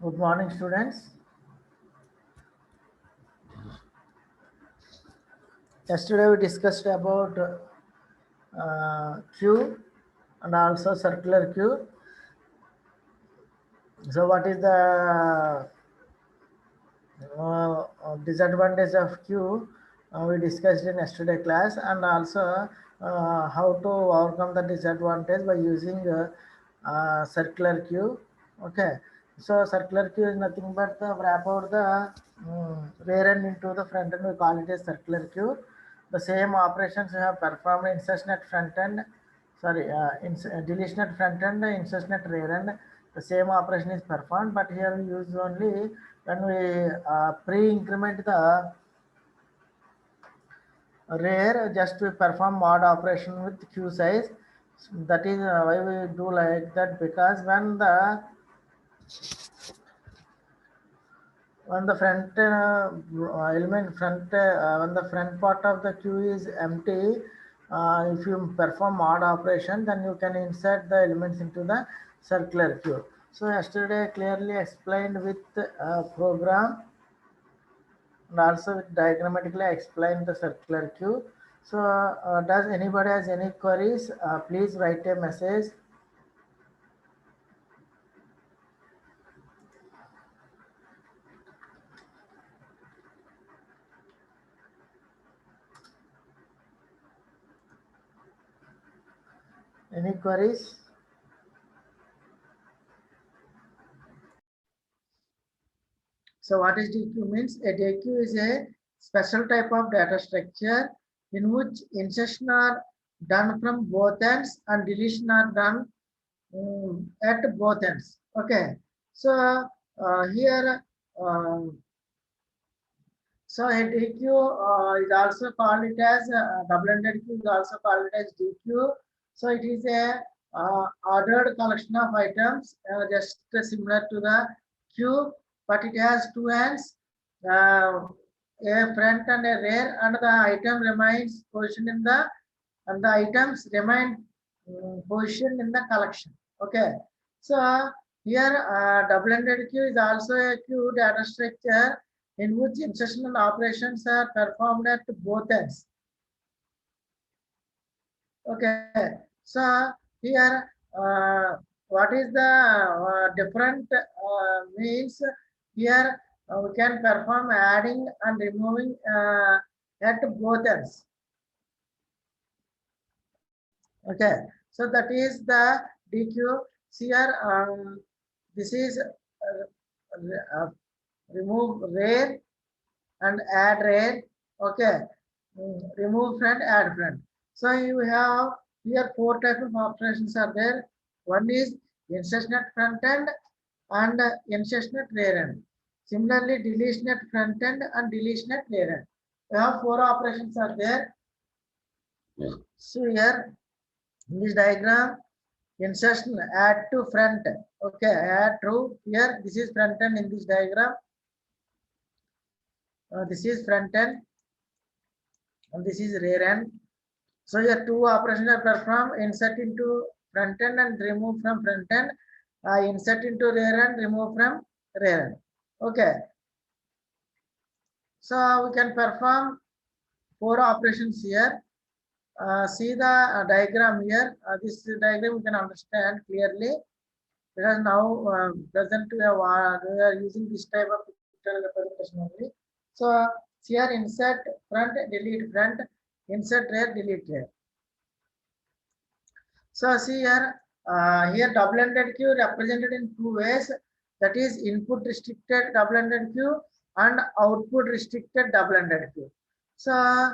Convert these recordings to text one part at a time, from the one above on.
Good morning, students. Yesterday we discussed about queue and also circular queue. So, what is the disadvantage of queue? We discussed in yesterday class, and also how to overcome the disadvantage by using circular queue. Okay, so circular queue is nothing but the wrap out the rear end into the front end. We call it as circular queue. The same operations we have performed insertion at front end, sorry, deletion at front end, insertion at rear end. The same operation is performed, but here we use only when we pre-increment the rear, just to perform mod operation with queue size. That is why we do like that, because when the front element front when the front part of the queue is empty, if you perform mod operation, then you can insert the elements into the circular queue. So yesterday clearly explained with program, and also diagrammatically explain the circular queue. So does anybody has any queries? Please write a message. Any queries? So what is DQ means? A DQ is a special type of data structure in which insertion are done from both ends and deletion are done at both ends. Okay. So here, so a DQ is also called it as double-ended queue is also called it as DQ. So it is a ordered collection of items, just similar to the queue, but it has two ends, a front and a rear, and the item remains positioned in the, and the items remain positioned in the collection. Okay. So here double-ended queue is also a queue data structure in which insertional operations are performed at both ends. Okay, so here what is the different means? Here we can perform adding and removing at both ends. Okay, so that is the DQ. Here this is remove rear and add rear. Okay, remove front, add front. So you have here four types of operations are there. One is insertion at front end and insertion at rear end. Similarly, deletion at front end and deletion at rear end. We have four operations are there. So here in this diagram, insertion add to front. Okay, add to here. This is front end in this diagram. This is front end and this is rear end. So here two operations are performed: insert into front end and remove from front end. Insert into rear end, remove from rear end. Okay. So we can perform four operations here. See the diagram here. This diagram we can understand clearly, because now present we are using this type of pictorial representation only. So here insert front, delete front, insert rear, delete rear. So see here, here double-ended queue represented in two ways. That is input restricted double-ended queue and output restricted double-ended queue. So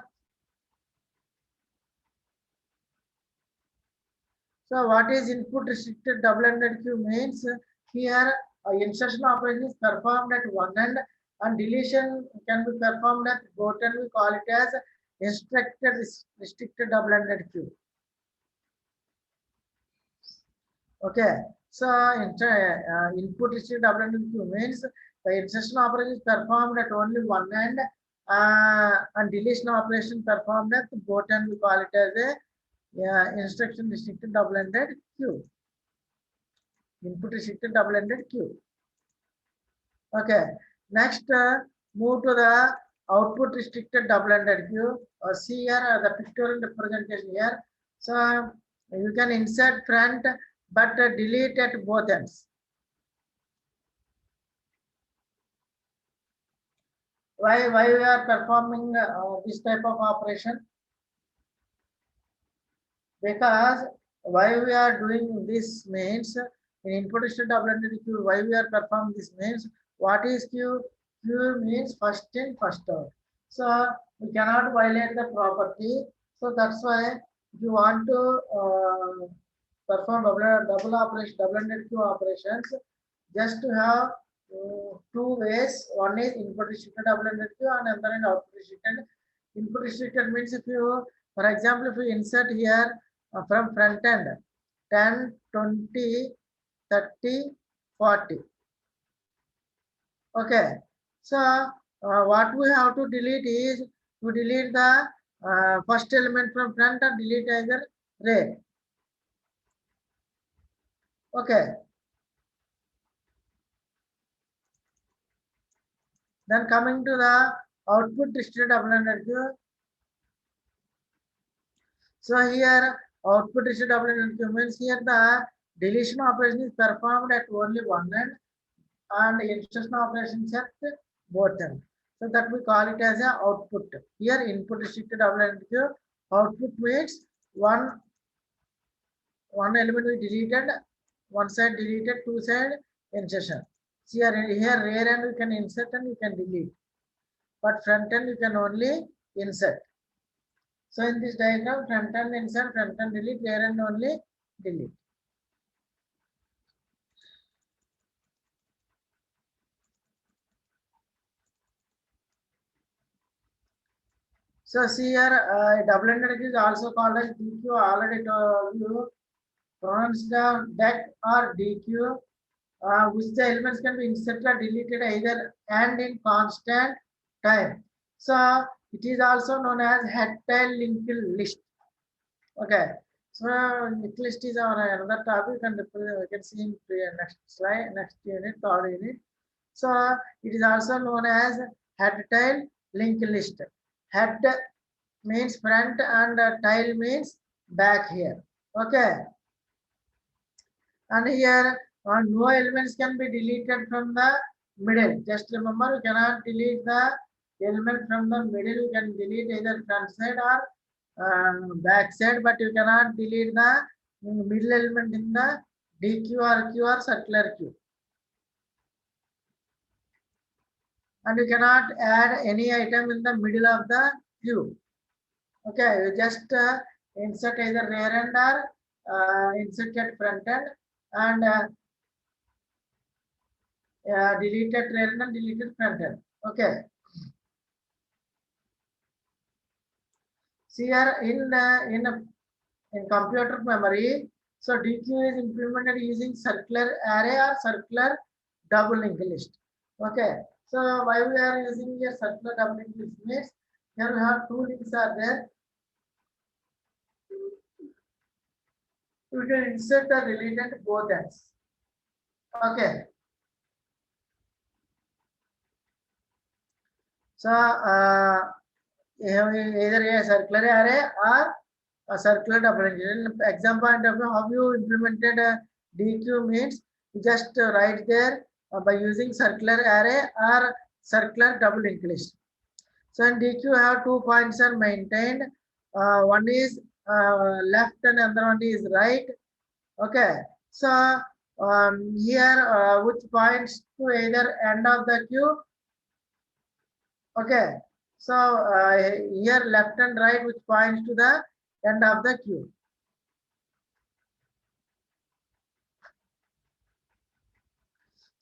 what is input restricted double-ended queue means? Here insertion operation is performed at one end and deletion can be performed at both end. We call it as restricted double-ended queue. Okay, so input restricted double-ended queue means the insertion operation is performed at only one end and deletion operation performed at both end. We call it as a instruction restricted double-ended queue. Input restricted double-ended queue. Okay. Next, move to the output restricted double-ended queue. See here the pictorial representation here. So you can insert front, but delete at both ends. Why we are performing this type of operation? Because why we are doing this means in input restricted double-ended queue. Why we are performing this means what is queue? Queue means first in, first out. So we cannot violate the property. So that's why if you want to perform double operation, double-ended queue operations, just to have two ways. One is input restricted double-ended queue and another is output restricted. Input restricted means if you, for example, if you insert here from front end 10, 20, 30, 40. Okay. So what we have to delete is to delete the first element from front and delete either ray. Okay. Then coming to the output restricted double-ended queue. So here output restricted double-ended queue means here the deletion operation is performed at only one end and insertion operations at both ends. So that we call it as a output. Here input restricted double-ended queue. Output means one element we deleted, one side deleted, two side insertion. See here rear end you can insert and you can delete, but front end you can only insert. So in this diagram, front end insert, front end delete, rear end only delete. So see here, double-ended is also called as DQ. Already told you, pronounced the DEC or DQ, which the elements can be inserted or deleted either and in constant time. So it is also known as head tail linked list. Okay. So linked list is our another topic, and we can see in next slide, next unit, third unit. So it is also known as head tail linked list. Head means front and tail means back here. Okay. And here no elements can be deleted from the middle. Just remember, you cannot delete the element from the middle. You can delete either front side or back side, but you cannot delete the middle element in the DQ or Q or circular queue. And you cannot add any item in the middle of the queue. Okay, you just insert either rear end or insert at front end and deleted rear end and deleted front end. Okay. See here in computer memory, so DQ is implemented using circular array or circular double linked list. Okay. So why we are using here circular double linked list means here we have two links are there. We can insert the related both ends. Okay. So either a circular array or a circular double linked. Example point of view, how you implemented a DQ means you just write there by using circular array or circular double linked list. So in DQ have 2 points are maintained. One is left and another one is right. Okay. So here which points to either end of the queue. Okay. So here left and right which points to the end of the queue.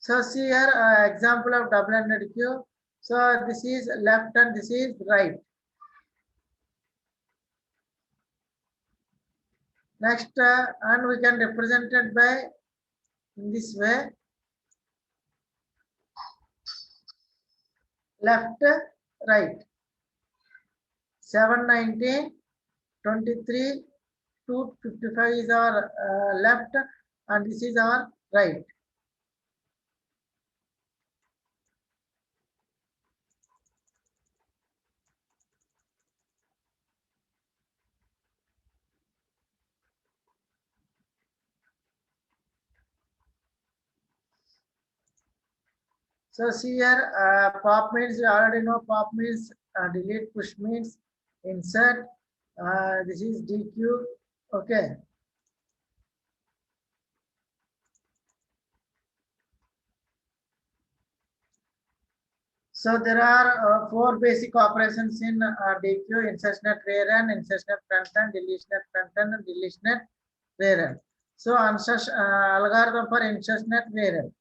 So see here example of double-ended queue. So this is left and this is right. Next and we can represent it by in this way. Left, right. 7, 19, 23, 255 is our left and this is our right. So see here, pop means you already know. Pop means delete, push means insert. This is DQ. Okay. So there are four basic operations in DQ: insertion at rear end, insertion at front end, deletion at front end, and deletion at rear end. So algorithm for insertion at rear end.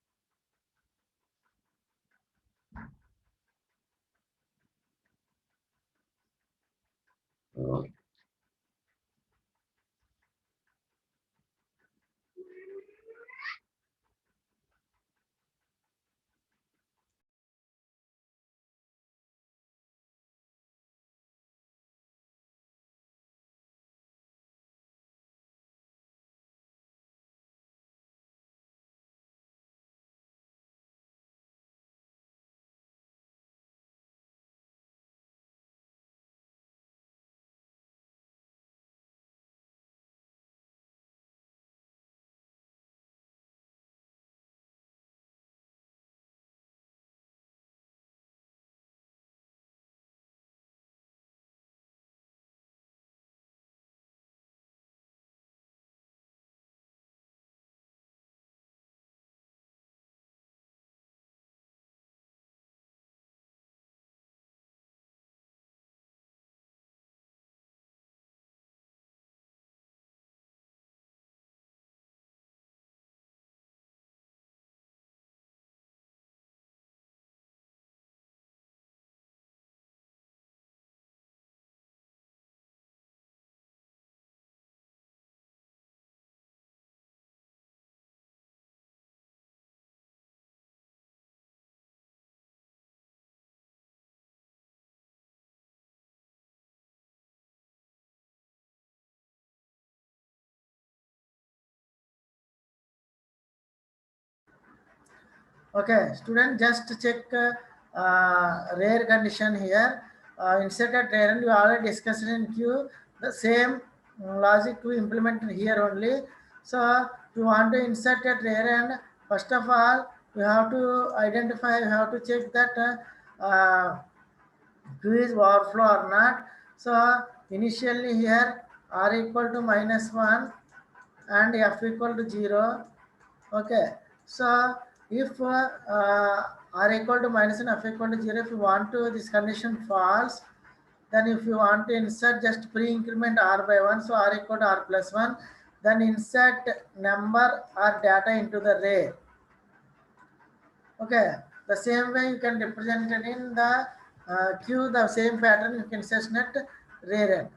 Okay, student, just check rare condition here. Inserted rare, and we already discussed in Q. The same logic we implemented here only. So, if you want to insert at rare end, first of all, you have to identify, you have to check that Q is overflow or not. So, initially here R equal to -1 and F equal to 0. Okay, so if R equal to -1, F equal to 0, if you want to this condition false, then if you want to insert just pre-increment R by 1, so R equal to R plus 1, then insert number or data into the array. Okay, the same way you can represent it in the Q, the same pattern you can insert at rear end.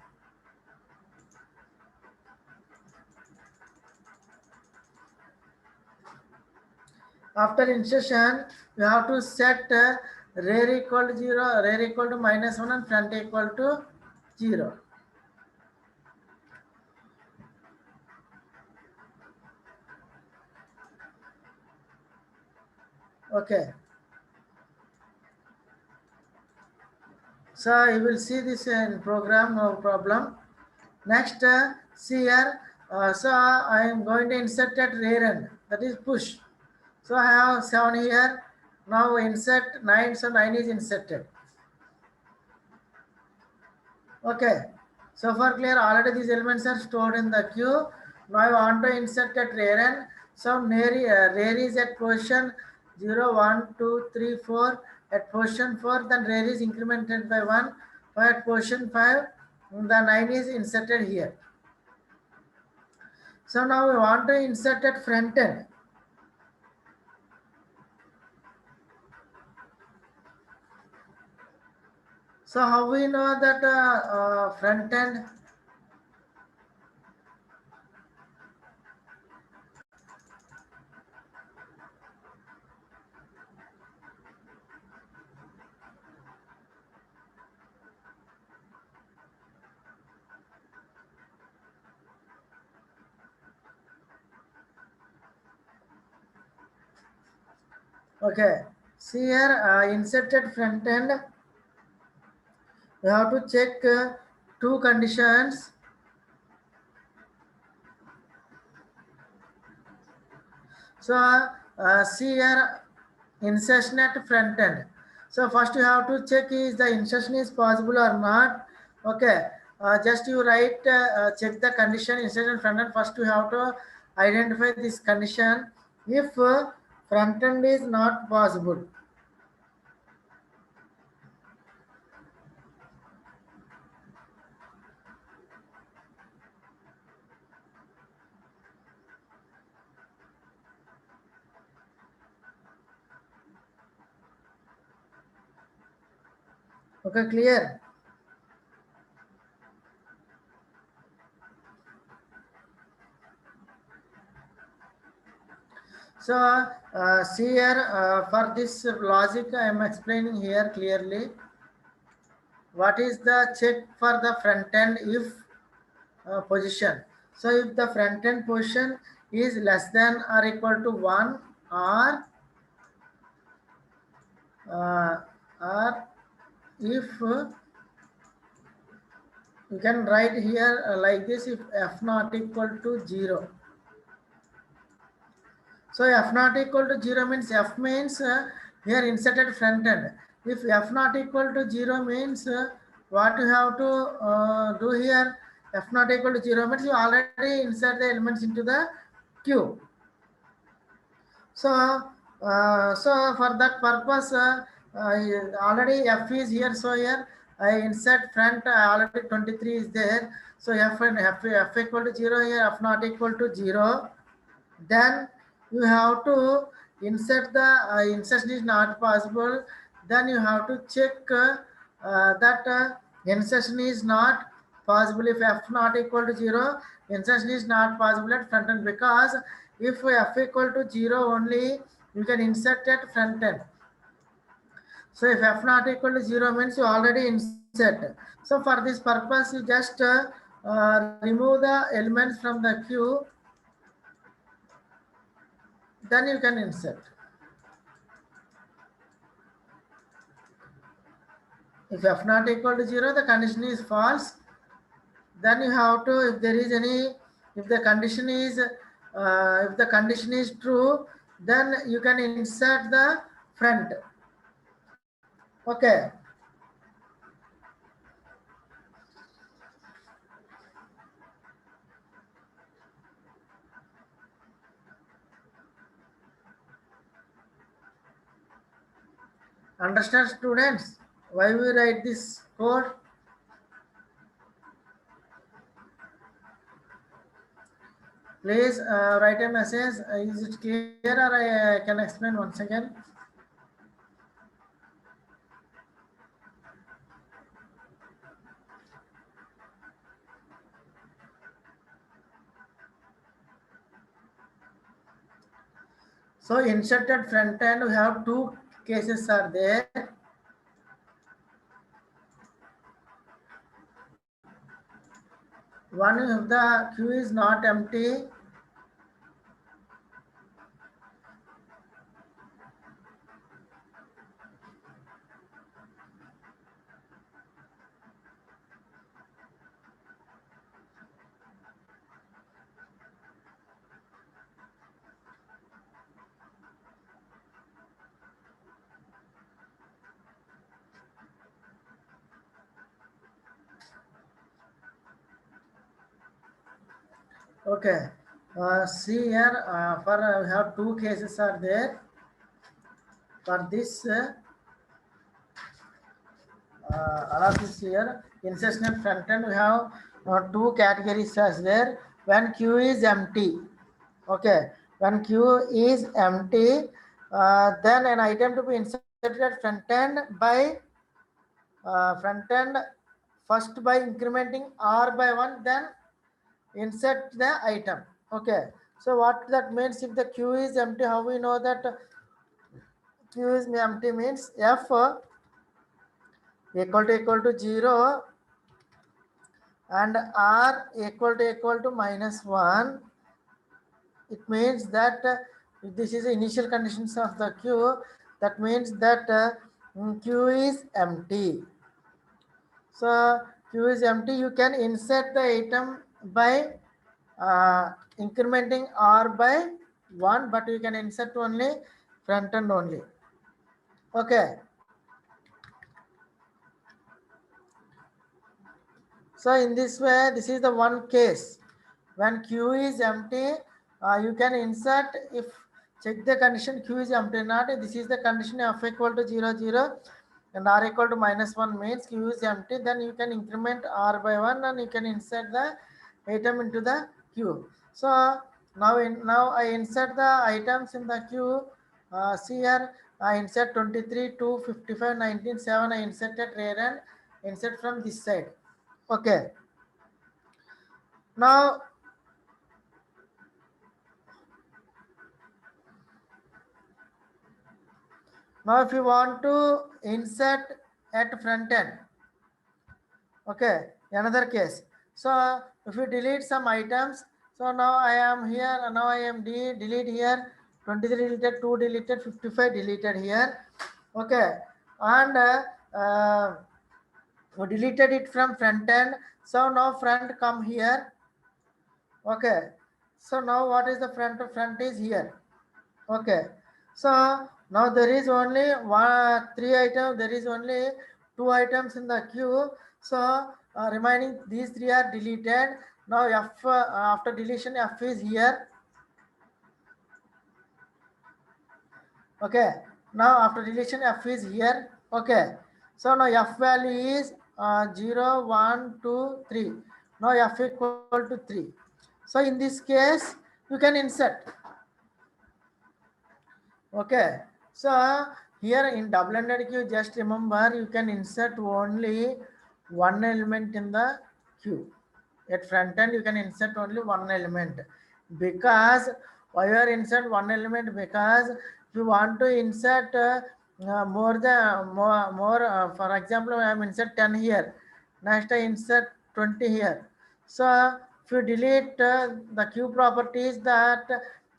After insertion, you have to set rear equal to 0, rear equal to -1, and front equal to 0. Okay. So you will see this in program, no problem. Next, see here. So I am going to insert at rear end, that is push. So I have 7 here. Now insert 9, so 9 is inserted. Okay. So for clear, already these elements are stored in the queue. Now I want to insert at rear end. So rear is at position 0, 1, 2, 3, 4. At position 4, then rear is incremented by 1. At position 5, the 9 is inserted here. So now we want to insert at front end. So how we know that front end? Okay, see here, inserted front end. We have to check two conditions. So see here, insertion at front end. So first you have to check is the insertion is possible or not. Okay, just you write check the condition insertion front end. First you have to identify this condition. If front end is not possible, okay, clear. So see here for this logic I am explaining here clearly. What is the check for the front end if position? So if the front end position is less than or equal to 1, or uh, or if you can write here like this, if f not equal to 0. So f not equal to 0 means f means here inserted front end. If f not equal to 0 means what you have to do here, f not equal to 0 means you already insert the elements into the queue. So so for that purpose already f is here, so here I insert front already 23 is there. So f and f equal to 0 here, f not equal to 0. Then you have to insert the insertion is not possible. Then you have to check that insertion is not possible. If f not equal to 0, insertion is not possible at front end, because if f equal to 0 only you can insert at front end. So if f not equal to 0 means you already insert. So for this purpose you just remove the elements from the queue, then you can insert. If f not equal to 0, the condition is false. Then you have to, if there is any, if the condition is true, then you can insert the front. Okay. Understand, students, why we write this code? Please write a message. Is it clear, or I can explain once again? So inserted front end, we have two cases are there. One, if the queue is not empty, okay. See here, for we have two cases are there. For this analysis here, insertion and front end, we have two categories as there. When queue is empty, okay. When queue is empty, then an item to be inserted at front end by front end first by incrementing r by 1, then insert the item. Okay, so what that means, if the queue is empty, how we know that queue is empty means f equal to 0 and r equal to -1. It means that this is the initial conditions of the queue. That means that queue is empty. So queue is empty, you can insert the item by incrementing r by 1, but you can insert only front end only. Okay. So in this way, this is the one case. When Q is empty, you can insert if check the condition Q is empty not. This is the condition F equal to 0, 0 and R equal to -1 means Q is empty. Then you can increment R by 1 and you can insert the item into the Q. So now I insert the items in the Q. See here, I insert 23, 2, 55, 19, 7. I inserted rare and insert from this side. Okay. Now if you want to insert at front end, okay, another case. So if you delete some items, so now I am here, now I am delete here, 23 deleted, 2 deleted, 55 deleted here, okay, and we deleted it from front end. So now front come here, okay. So now what is the front? Front is here. Okay, so now there is only three items. There is only two items in the queue. So remaining these three are deleted. Now F after deletion F is here. Okay, now after deletion F is here. Okay, so now F value is 0, 1, 2, 3. Now F equal to 3. So in this case you can insert. Okay, so here in double-ended queue, just remember you can insert only one element in the queue. At front end, you can insert only one element because why you are insert one element? Because if you want to insert more, for example, I am insert 10 here. Next, I insert 20 here. So if you delete the queue properties that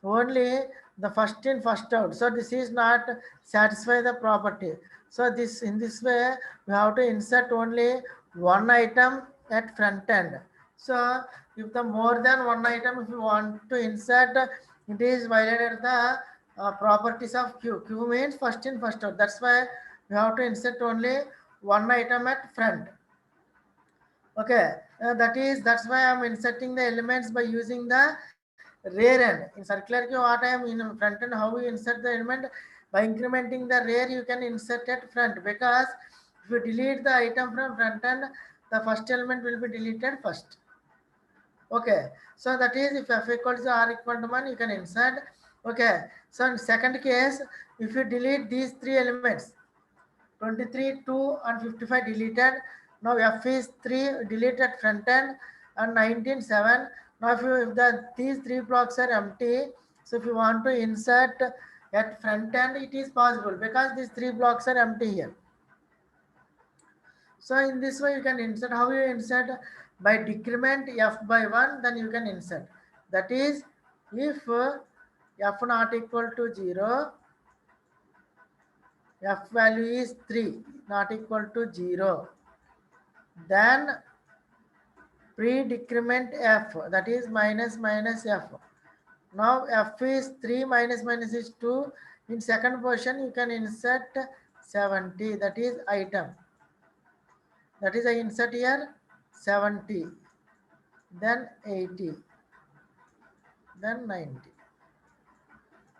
only the first in first out, so this is not satisfy the property. So this in this way we have to insert only one item at front end. So if the more than one item if you want to insert, it is violated the properties of queue. Queue means first in first out. That's why we have to insert only one item at front. Okay, that's why I'm inserting the elements by using the rear end. In circular queue, what I am in front end, how you insert the element? By incrementing the rear, you can insert at front because if you delete the item from front end, the first element will be deleted first. Okay, so that is if F equals to R equal to 1, you can insert. Okay, so in second case, if you delete these three elements, 23, 2 and 55 deleted. Now F is 3 deleted front end and 19, 7. Now if these three blocks are empty, so if you want to insert at front end, it is possible because these three blocks are empty here. So in this way you can insert. How you insert? By decrement F by 1, then you can insert. That is if F not equal to 0, F value is 3 not equal to 0, then pre-decrement F, that is minus minus F. Now F is 3 minus minus is 2. In second position you can insert 70, that is item. That is I insert here 70, then 80, then 90.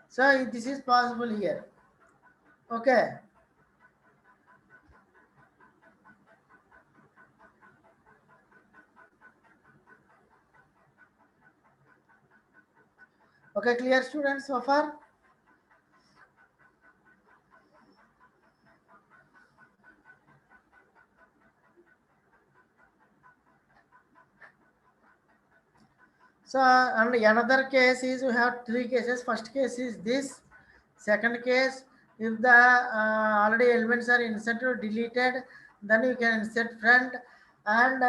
So this is possible here. Okay. Okay, clear students so far? So and another case is we have three cases. First case is this. Second case, if the already elements are inserted or deleted, then you can insert front. And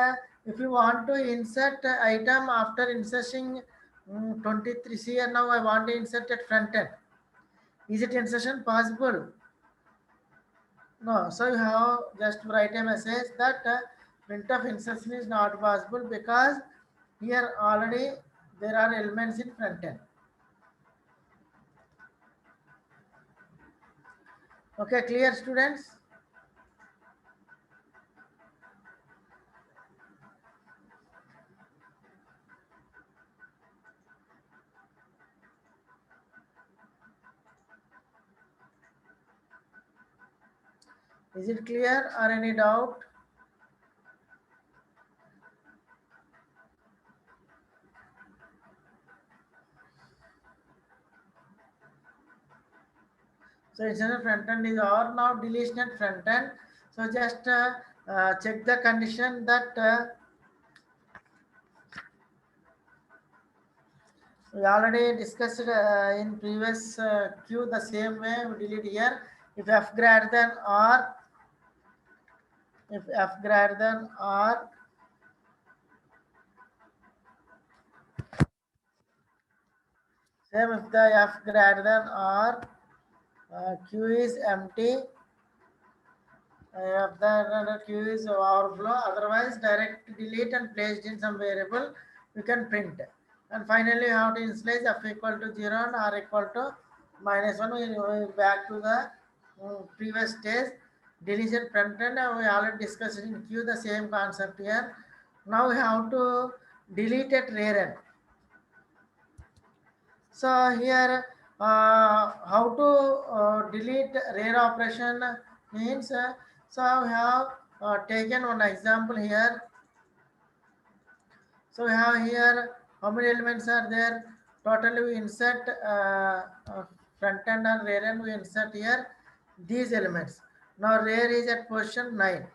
if you want to insert item after inserting 23 here, now I want to insert at front end. Is it insertion possible? No. So you have just write a message that print of insertion is not possible because here already there are elements in front end. Okay, clear students? Is it clear or any doubt? So instead of front end is or now deletion at front end. So just check the condition that we already discussed in previous queue the same way we delete here. If f greater than or, if f greater than or, same if the f greater than or q is empty, if the queue is overflow, otherwise direct delete and placed in some variable, you can print. And finally how to initialize f equal to 0 and r equal to -1. We back to the previous stage. Deletion front end we already discussed in queue the same concept here. Now we have to delete at rear end. So here, how to delete rear operation means. So we have taken one example here. So we have here how many elements are there. Totally we insert front end and rear end. We insert here these elements. Now rear is at position 9.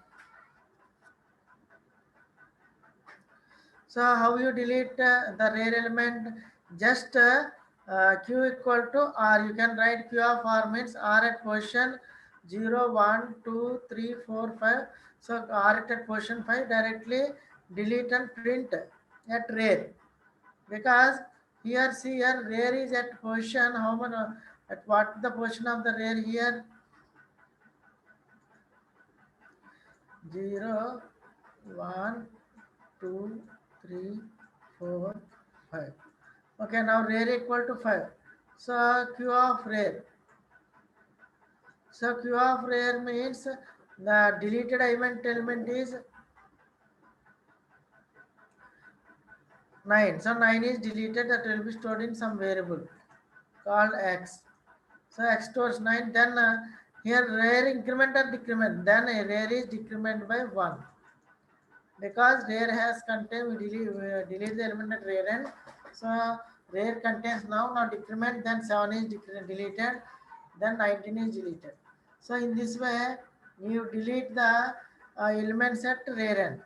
So how you delete the rear element? Just q equal to r. You can write q of r means r at position 0, 1, 2, 3, 4, 5. So r at position 5 directly delete and print at rear. Because here see here rear is at position how many at what the position of the rear here 0, 1, 2, 3, 4, 5. Okay, now rear equal to 5. So q of rear. So q of rear means the deleted element is 9. So 9 is deleted, that will be stored in some variable called x. So x stores 9. Then here rear increment or decrement. Then rear is decrement by 1. Because rear has contained, we delete the element at rear end. So rear contains now decrement, then 7 is deleted, then 19 is deleted. So in this way you delete the elements at rear end.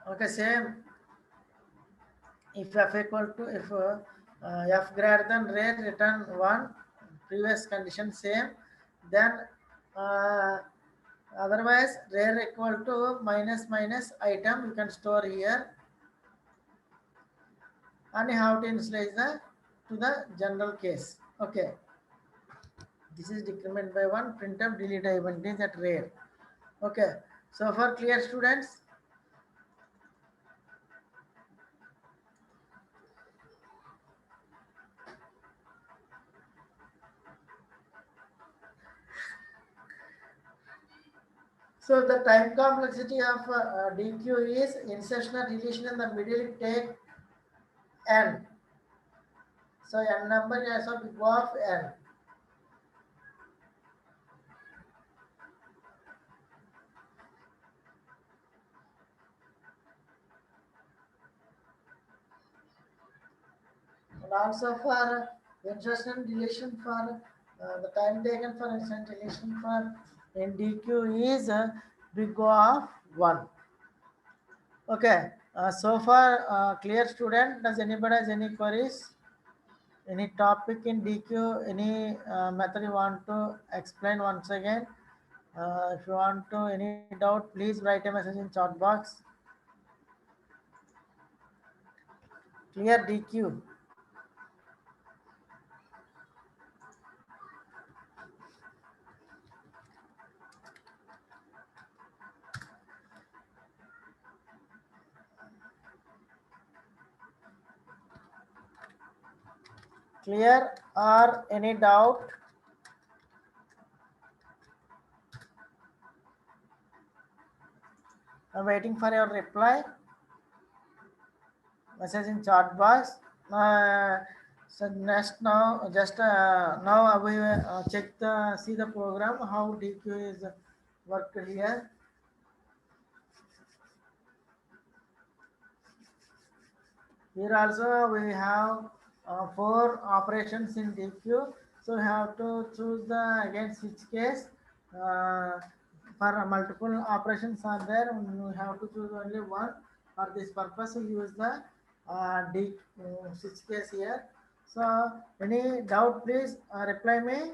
Okay, same if f equal to if f greater than rear return 1, previous condition same, then uh, otherwise rear equal to minus minus item you can store here, and you have to initialize the to the general case. Okay, this is decrement by 1, printf delete event is at rear. Okay, so for clear students. So the time complexity of DQ is insertion or deletion in the middle take n. So n number is of big of n. And also for insertion and deletion for the time taken for insertion and deletion for in DQ is big O of 1. Okay, so far clear student. Does anybody has any queries? Any topic in DQ? Any method you want to explain once again? If you want to any doubt, please write a message in chat box. Clear DQ. Clear or any doubt? I'm waiting for your reply. Message in chat box. So next now, just now we check the see the program how DQ is worked here. Here also we have 4 operations in DQ. So we have to choose the again switch case. For multiple operations are there, we have to choose only one. For this purpose, we use the D switch case here. So any doubt, please reply me.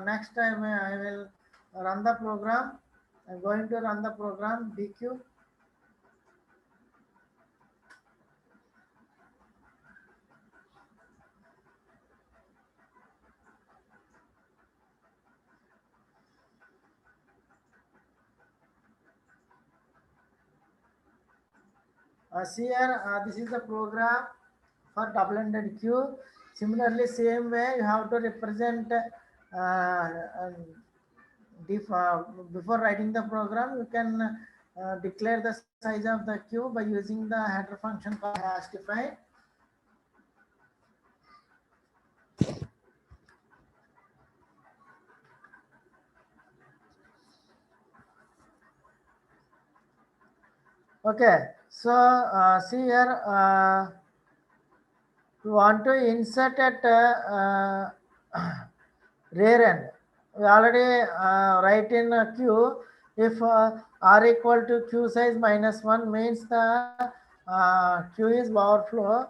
Next time I will run the program. I'm going to run the program DQ. See here, this is the program for double-ended queue. Similarly, same way you have to represent before writing the program, you can declare the size of the queue by using the header function called hastify. Okay, so see here, you want to insert at rear end. We already write in a queue if r equal to q size -1 means the queue is overflow.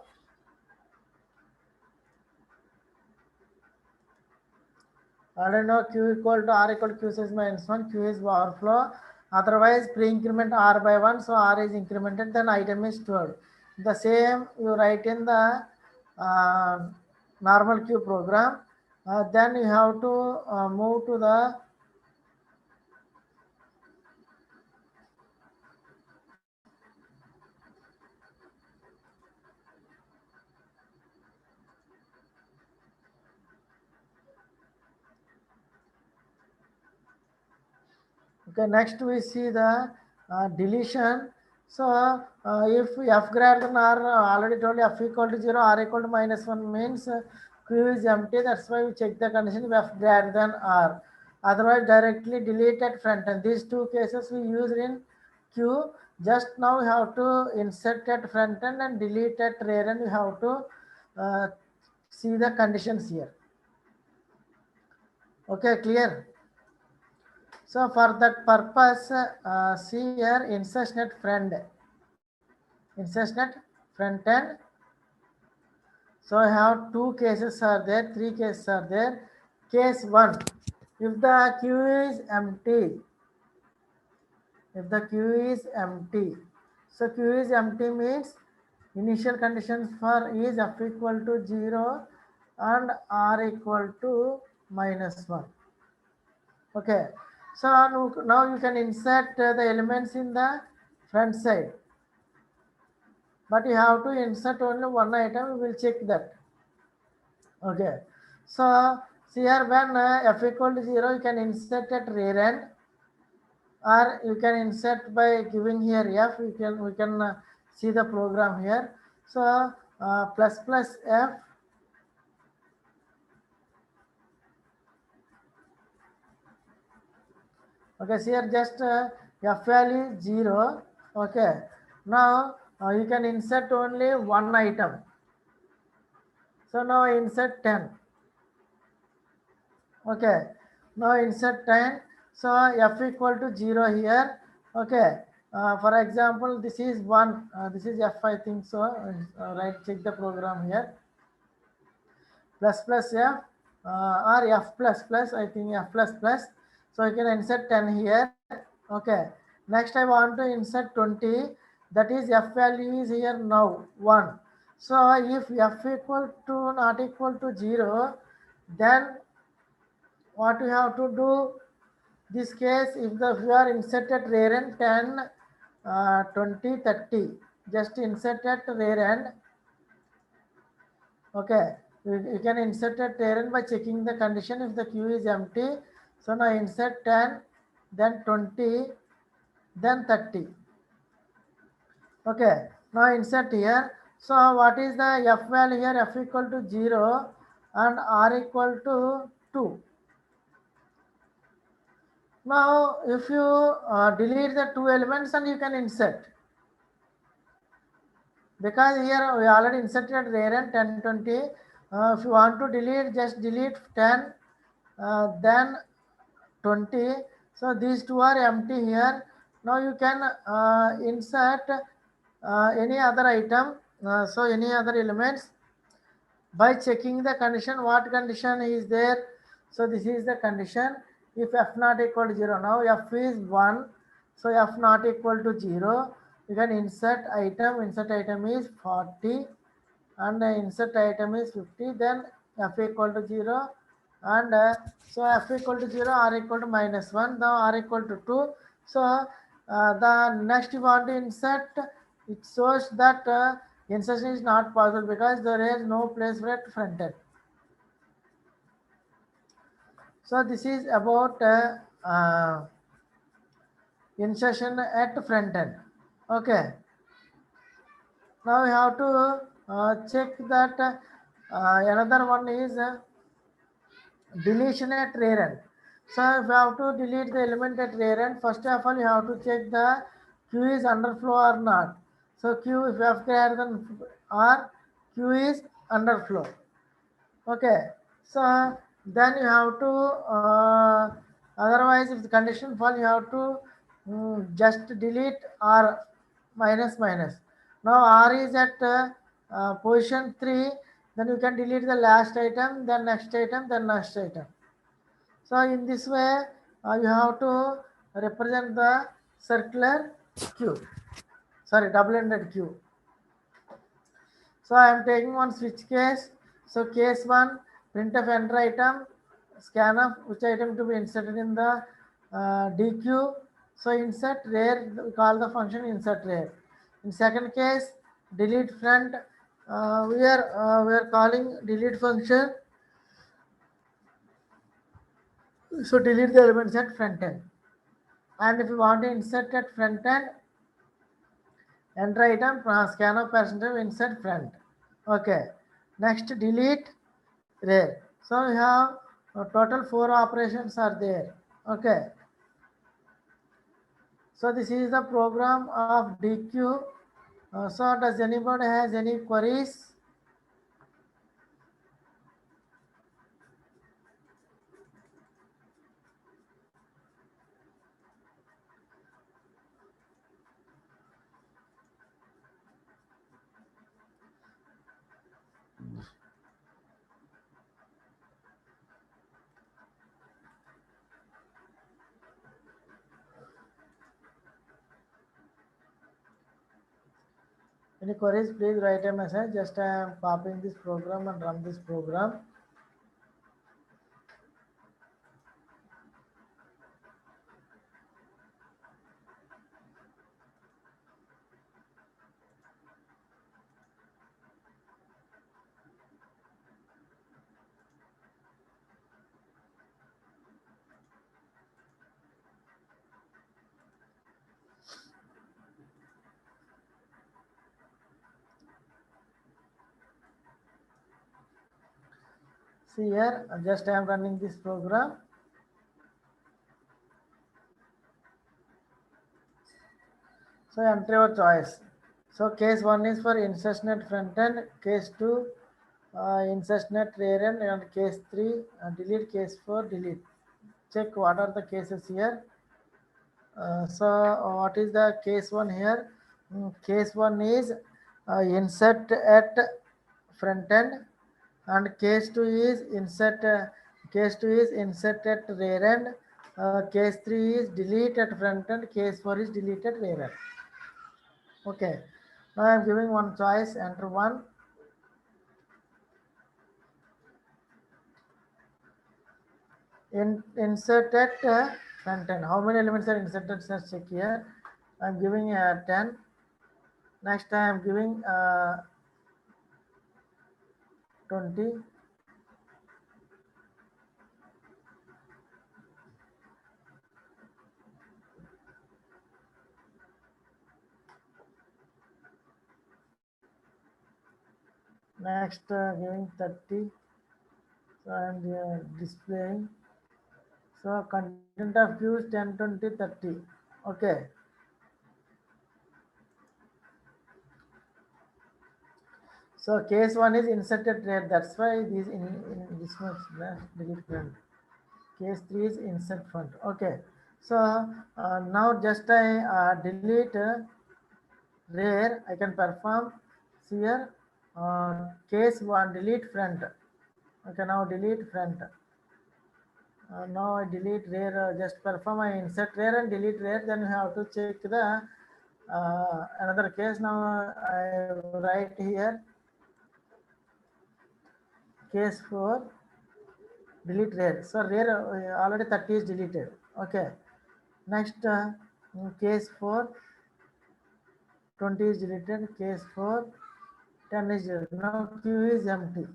I don't know q equal to r equal to q size -1, q is overflow. Otherwise, pre-increment r by 1, so r is incremented, then item is stored. The same you write in the normal queue program. Then you have to move to the okay. Next we see the deletion. So if f greater than r, already told f equal to 0, r equal to -1 means q is empty. That's why we check the condition if f greater than r. Otherwise, directly delete at front end. These two cases we use in q. Just now we have to insert at front end and delete at rear end. We have to see the conditions here. Okay, clear? So for that purpose, see here insertion at front end. So I have 2 cases are there, 3 cases are there. Case 1, if the queue is empty, so queue is empty means initial conditions for is f equal to 0 and r equal to -1. Okay, so now you can insert the elements in the front side, but you have to insert only one item. We will check that. Okay, so see here when f equal to 0, you can insert at rear end, or you can insert by giving here f. We can see the program here. So plus f. Okay, see here just f value is 0. Okay, now you can insert only one item. So now I insert 10. Okay, now insert 10. So f equal to 0 here. Okay, for example, this is 1. This is f, I think so. Right, check the program here. Plus f or f plus plus, I think f plus plus. So I can insert 10 here. Okay, next I want to insert 20. That is f value is here now 1. So if f equal to not equal to 0, then what you have to do? This case, if you are inserted rear end 10, 20, 30, just insert at rear end. Okay, You can insert a parent by checking the condition if the queue is empty. So now insert 10, then 20, then 30. Okay, now insert here. So what is the f value here? F equal to 0 and r equal to 2. Now if you delete the two elements and you can insert, because here we already inserted there and 10, 20. If you want to delete, just delete 10, then 20. So these two are empty here. Now you can insert any other item, so any other elements by checking the condition. What condition is there? So this is the condition. If f not equal to 0, now f is 1, so f not equal to 0, you can insert item is 40 and insert item is 50, then f equal to 0 and so f equal to 0, r equal to -1, now r equal to 2. So the next you want to insert, it shows that insertion is not possible because there is no place for it front end. So this is about insertion at front end. Okay, now we have to check that another one is deletion at rear end. So if you have to delete the element at rear end, first of all you have to check the queue is underflow or not. So queue, if f greater than r, queue is underflow. Okay, so then you have to otherwise if the condition fall, you have to just delete r minus minus. Now r is at position 3, then you can delete the last item, then next item, then next item. So in this way you have to represent the circular queue, sorry, double-ended queue. So I am taking one switch case. So case 1, printf enter item, scanf which item to be inserted in the DQ. So insert rear, we call the function insert rear. In second case, delete front, we are calling delete function. So delete the elements at front end. And if you want to insert at front end, enter item, scanf passenger, insert front. Okay. Next delete rear. So we have total 4 operations are there. Okay. So this is the program of DQ. So does anybody has any queries? Any queries, please write a message. Just I am copying this program and run this program. See here, just I am running this program. So enter your choice. So case 1 is for insertion at front end, case 2 insertion at rear end, and case 3 delete, case 4 delete. Check what are the cases here. So what is the case 1 here? Case 1 is insert at front end, and case 2 is insert at rear end. Case 3 is delete at front end, case 4 is delete at rear end. Okay, now I am giving one choice, enter 1. Insert at front end. How many elements are inserted? Let's check here. I am giving 10. Next I am giving 20. Next, giving 30. So I am displaying. So content of views 10, 20, 30. Okay. So case one is inserted rare. That's why this in this much delete friend. Case three is insert fund. Okay. So now just I delete rare. I can perform here. Case one delete friend. Okay. Now delete friend. Now I delete rare. Just perform I insert rare and delete rare. Then you have to check the another case. Now I write here case 4 delete rare. So rare already 30 is deleted. Okay. Next case 4 20 is deleted. Case 4 10 is deleted. Now Q is empty.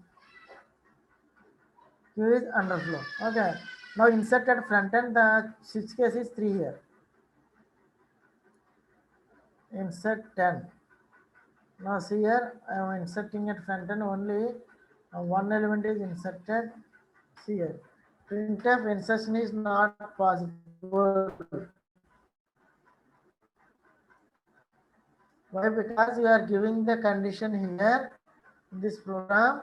Q is underflow. Okay. Now inserted front end, the switch case is 3 here. Insert 10. Now see here I am inserting at front end only one element is inserted. See here. Printf insertion is not possible. Why? Because we are giving the condition here in this program.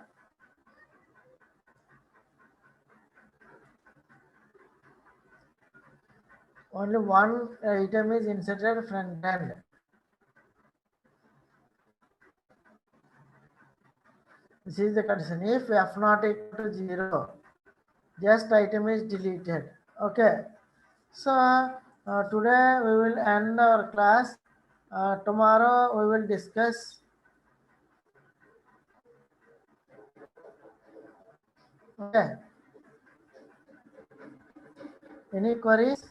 Only one item is inserted front end. This is the condition. If f not equal to 0, just item is deleted. Okay. So today we will end our class. Tomorrow we will discuss. Okay. Any queries?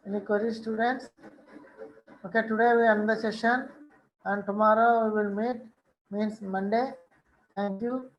Any queries, students? Okay, today we end the session and tomorrow we will meet, means Monday. Thank you.